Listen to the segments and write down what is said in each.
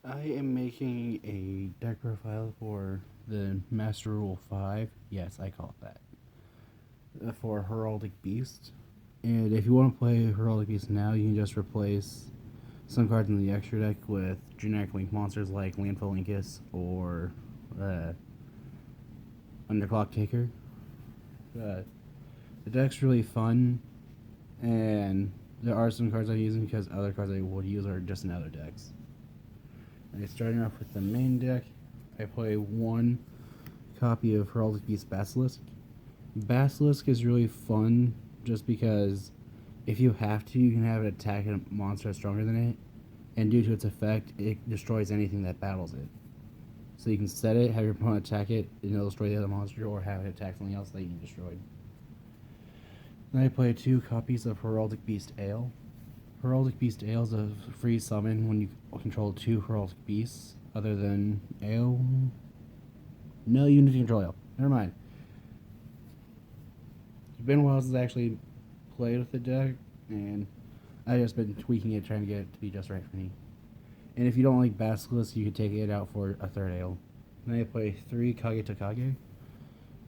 I am making a deck profile for the Master Rule 5. Yes, I call it that. For Heraldic Beast. And if you want to play Heraldic Beast now, you can just replace some cards in the extra deck with generic link monsters like Landfall Linkus or uh, Underclock Taker. Uh, the deck's really fun, and there are some cards I'm using because other cards I would use are just in other decks. And starting off with the main deck, I play one copy of Heraldic Beast Basilisk. Basilisk is really fun just because if you have to, you can have it attack a monster stronger than it, and due to its effect, it destroys anything that battles it. So you can set it, have your opponent attack it, and it'll destroy the other monster, or have it attack something else that you destroyed. Then I play two copies of Heraldic Beast Ale. Heraldic Beast Ale is a free summon when you control two Heraldic Beasts other than Ale. No, you need to control Ale. Never mind. It's been a while since I actually played with the deck, and I just been tweaking it, trying to get it to be just right for me. And if you don't like Basilisk, you can take it out for a third ale. Then I play three Kage Takage.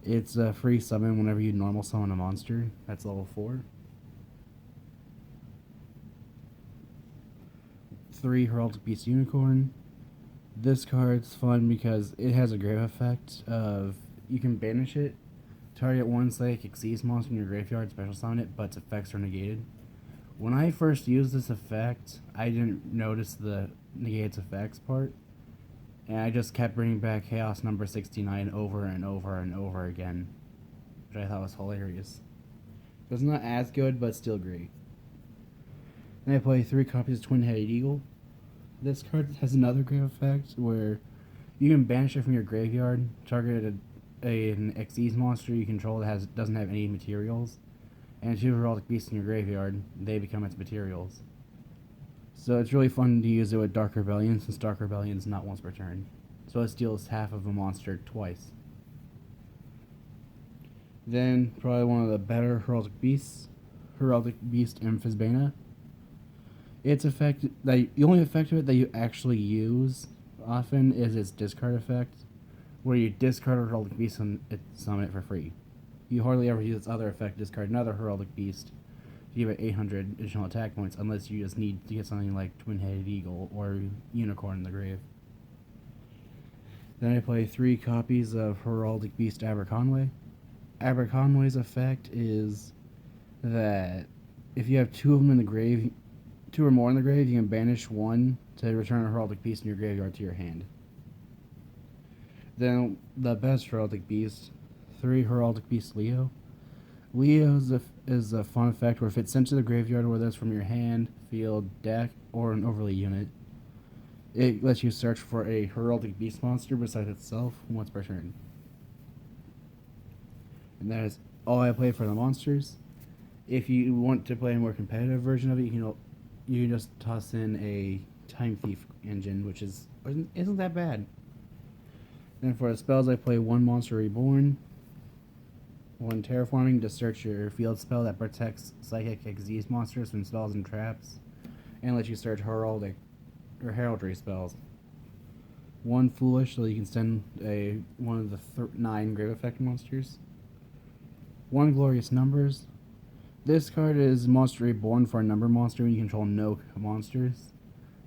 It's a free summon whenever you normal summon a monster. That's level 4. Three Heraldic Beast Unicorn. This card's fun because it has a grave effect of you can banish it, target one Psychic Xyz monster in your graveyard, special summon it, but its effects are negated. When I first used this effect, I didn't notice the negates effects part, and I just kept bringing back Chaos number 69 over and over and over again, which I thought was hilarious. It's not as good, but still great. Then I play three copies of Twin-Headed Eagle. This card has another grave effect where you can banish it from your graveyard, target an Xyz monster you control that doesn't have any materials, and two Heraldic Beasts in your graveyard, they become its materials. So it's really fun to use it with Dark Rebellion, since Dark Rebellion is not once per turn. So it steals half of a monster twice. Then, probably one of the better Heraldic Beasts, Heraldic Beast Amphisbaena. Its effect, the only effect of it that you actually use often is its discard effect, where you discard a Heraldic Beast and summon it for free. You hardly ever use its other effect, discard another Heraldic Beast to give it 800 additional attack points, unless you just need to get something like Twin-Headed Eagle or Unicorn in the grave. Then I play three copies of Heraldic Beast Aberconway. Aberconway's effect is that if you have two of them in the grave, two or more in the grave, you can banish one to return a Heraldic Beast in your graveyard to your hand. Then the best Heraldic Beast, three Heraldic Beast Leo. Leo is a fun effect where if it's sent to the graveyard, whether it's from your hand, field, deck, or an overlay unit, it lets you search for a Heraldic Beast monster besides itself once per turn. And that is all I play for the monsters. If you want to play a more competitive version of it, you can just toss in a Time Thief engine, which isn't that bad. Then for the spells, I play one Monster Reborn, one Terraforming to search your field spell that protects Psychic Xyz monsters from spells and traps, and lets you search Heraldic or Heraldry spells. One Foolish, so you can send one of the 9 Grave Effect monsters. One Glorious Numbers. This card is Monster Reborn for a number monster when you control no monsters,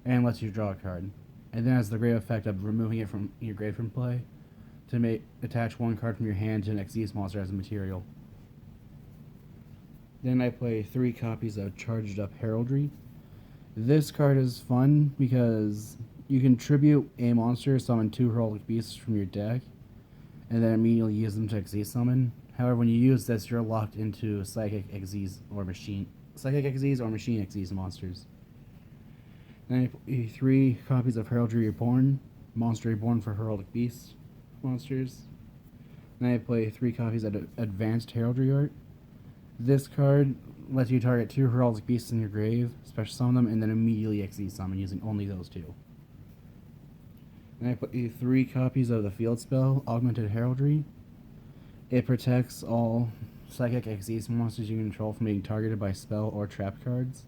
and lets you draw a card. And then has the great effect of removing it from your grave from play to attach one card from your hand to an Xyz monster as a material. Then I play 3 copies of Charged Up Heraldry. This card is fun because you can tribute a monster, summon 2 Heraldic Beasts from your deck, and then immediately use them to Xyz summon. However, when you use this, you're locked into Psychic Xyz or Machine Xyz monsters. Then I play 3 copies of Heraldry Reborn, Monster Reborn for Heraldic Beast monsters. Then I play 3 copies of Advanced Heraldry Art. This card lets you target 2 Heraldic Beasts in your grave, special summon them, and then immediately Xyz summon using only those 2. Then I play 3 copies of the field spell, Augmented Heraldry. It protects all Psychic Xyz monsters you control from being targeted by spell or trap cards.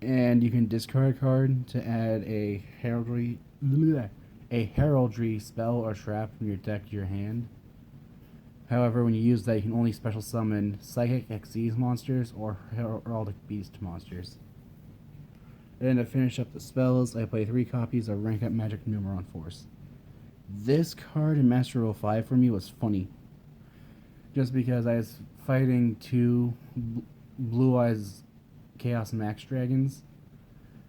And you can discard a card to add a heraldry spell or trap from your deck to your hand. However, when you use that, you can only special summon Psychic Xyz monsters or Heraldic Beast monsters. And to finish up the spells, I play 3 copies of Rank Up Magic Numeron Force. This card in Master Rule 5 for me was funny. Just because I was fighting 2 Blue Eyes Chaos Max Dragons.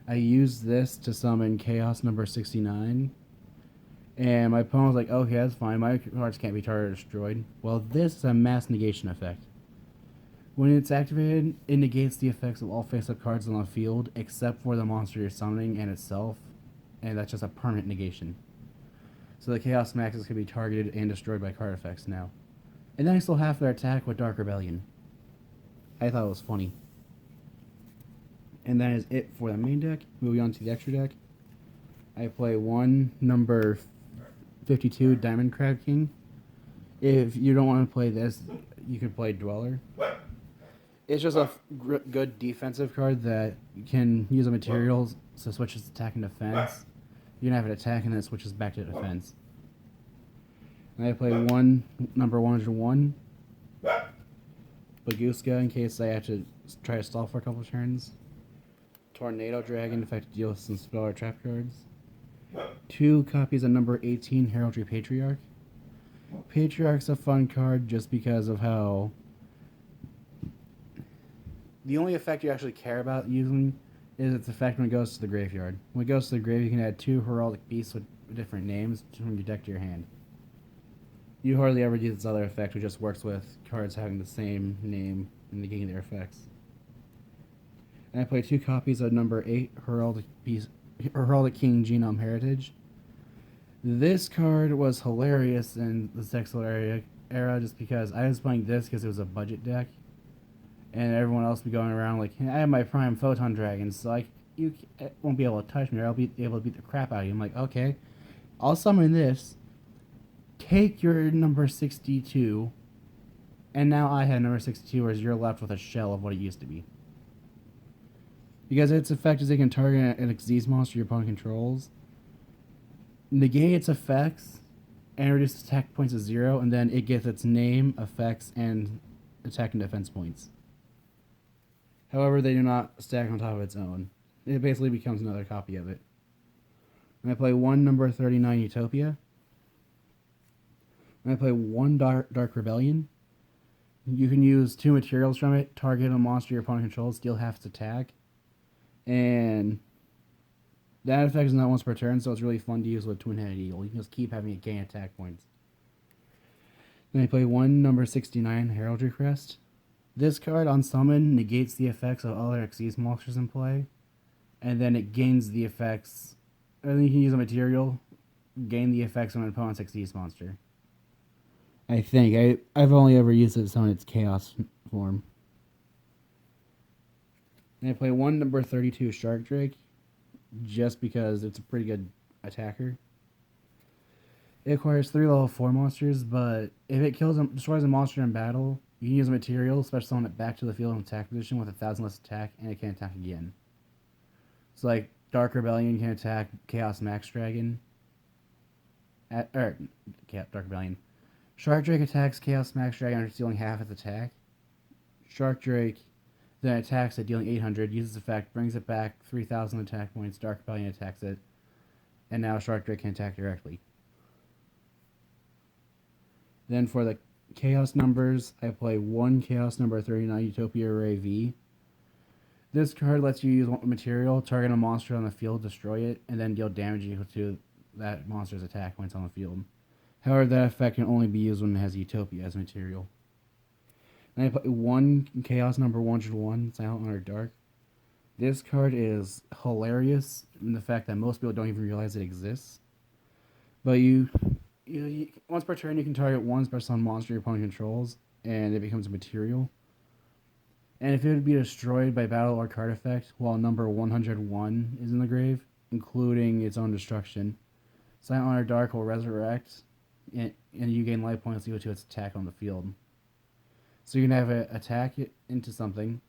I used this to summon Chaos number 69. And my opponent was like, okay, that's fine. My cards can't be targeted or destroyed. Well, this is a mass negation effect. When it's activated, it negates the effects of all face-up cards on the field, except for the monster you're summoning and itself. And that's just a permanent negation. So the Chaos Maxes can be targeted and destroyed by card effects now. And then I still have their attack with Dark Rebellion. I thought it was funny. And that is it for the main deck. Moving on to the extra deck. I play 1 number 52 Diamond Crab King. If you don't want to play this, you can play Dweller. It's just a good defensive card that can use a material so it switches attack and defense. You can have it attack and then it switches back to defense. And I play 1 number 101 Baguska in case I have to try to stall for a couple turns. Tornado Dragon if I have to deal with some spell or trap cards. 2 copies of number 18 Heraldry Patriarch. Patriarch's a fun card just because of how the only effect you actually care about using is its effect when it goes to the graveyard. When it goes to the grave, you can add 2 Heraldic Beasts with different names from your deck to your hand. You hardly ever use this other effect, which just works with cards having the same name and negating their effects. And I play 2 copies of number 8 Heraldic King Genome Heritage. This card was hilarious in the Sexual era just because I was playing this because it was a budget deck. And everyone else would be going around like, hey, I have my Prime Photon Dragons, so you won't be able to touch me, or I'll be able to beat the crap out of you. I'm like, okay, I'll summon this, take your number 62, and now I have number 62, whereas you're left with a shell of what it used to be. Because its effect is it can target an Xyz monster your opponent controls, negate its effects, and reduce attack points to 0, and then it gets its name, effects, and attack and defense points. However, they do not stack on top of its own. It basically becomes another copy of it. And I play 1 number 39 Utopia. And I play 1 Dark Rebellion. You can use 2 materials from it, target a monster your opponent controls, deal half its attack. And that effect is not once per turn, so it's really fun to use with Twin-Headed Eagle. You can just keep having it gain attack points. Then I play 1 number 69 Heraldry Crest. This card on summon negates the effects of other Xyz monsters in play, and then it gains the effects. And then you can use a material, gain the effects of an opponent's Xyz monster. I think I've only ever used it to summon its chaos form. And I play 1 number 32 Shark Drake, just because it's a pretty good attacker. It acquires 3 level 4 monsters, but if it destroys a monster in battle, you can use a material, special summon it back to the field in attack position with 1,000 less attack, and it can attack again. So like Dark Rebellion can attack Chaos Max Dragon. Dark Rebellion. Shark Drake attacks Chaos Max Dragon after dealing half its attack. Shark Drake then attacks it, dealing 800, uses effect, brings it back 3,000 attack points, Dark Rebellion attacks it, and now Shark Drake can attack directly. Then for the Chaos numbers, I play 1 Chaos number 39 Utopia Array V. This card lets you use material, target a monster on the field, destroy it, and then deal damage equal to that monster's attack points on the field. However, that effect can only be used when it has Utopia as material. Then I play 1 Chaos number 101 Silent Hunter Dark. This card is hilarious in the fact that most people don't even realize it exists. But you once per turn, you can target 1 special monster your opponent controls, and it becomes a material. And if it would be destroyed by battle or card effect while number 101 is in the grave, including its own destruction, Silent Hunter Dark will resurrect, and you gain life points equal to its attack on the field. So you can have it attack it into something,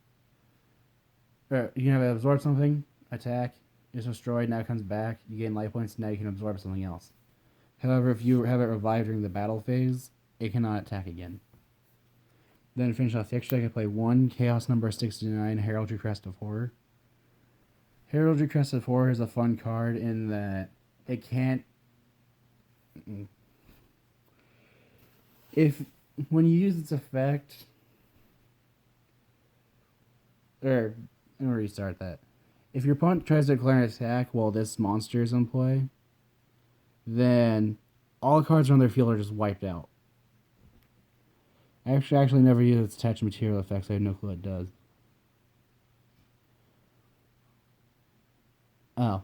You can have it absorb something, attack, it's destroyed, now it comes back, you gain life points, now you can absorb something else. However, if you have it revived during the battle phase, it cannot attack again. Then finish off the extra deck, I play 1 Chaos number 69, Heraldry Crest of Horror. Heraldry Crest of Horror is a fun card in that it can't... If... When you use its effect... Or, let me restart that. If your opponent tries to declare an attack while this monster is in play, then all cards on their field are just wiped out. I actually never use its attached material effects. I have no clue what it does. Oh.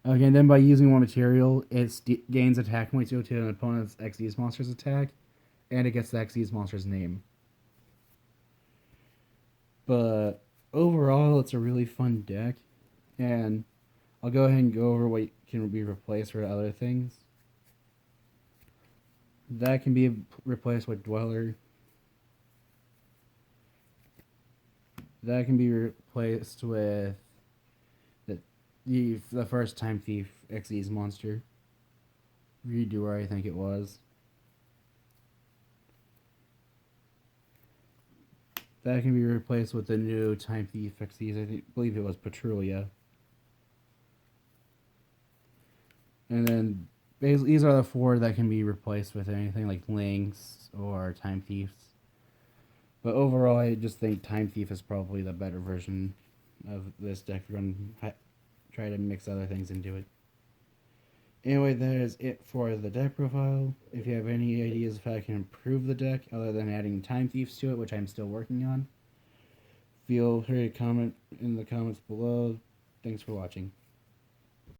Okay, and then by using one material, it gains attack points equal to an opponent's Xyz monster's attack, and it gets the Xyz monster's name. But overall, it's a really fun deck, and I'll go ahead and go over what can be replaced for other things. That can be replaced with Dweller. That can be replaced with the first Time Thief Xyz monster. Redoer, I think it was. That can be replaced with the new Time Thief Xyz. I believe it was Petrulia. And then basically these are the 4 that can be replaced with anything like Lynx or Time Thieves. But overall, I just think Time Thief is probably the better version of this deck. We're going to try to mix other things into it. Anyway, that is it for the deck profile. If you have any ideas of how I can improve the deck, other than adding Time Thieves to it, which I'm still working on, feel free to comment in the comments below. Thanks for watching.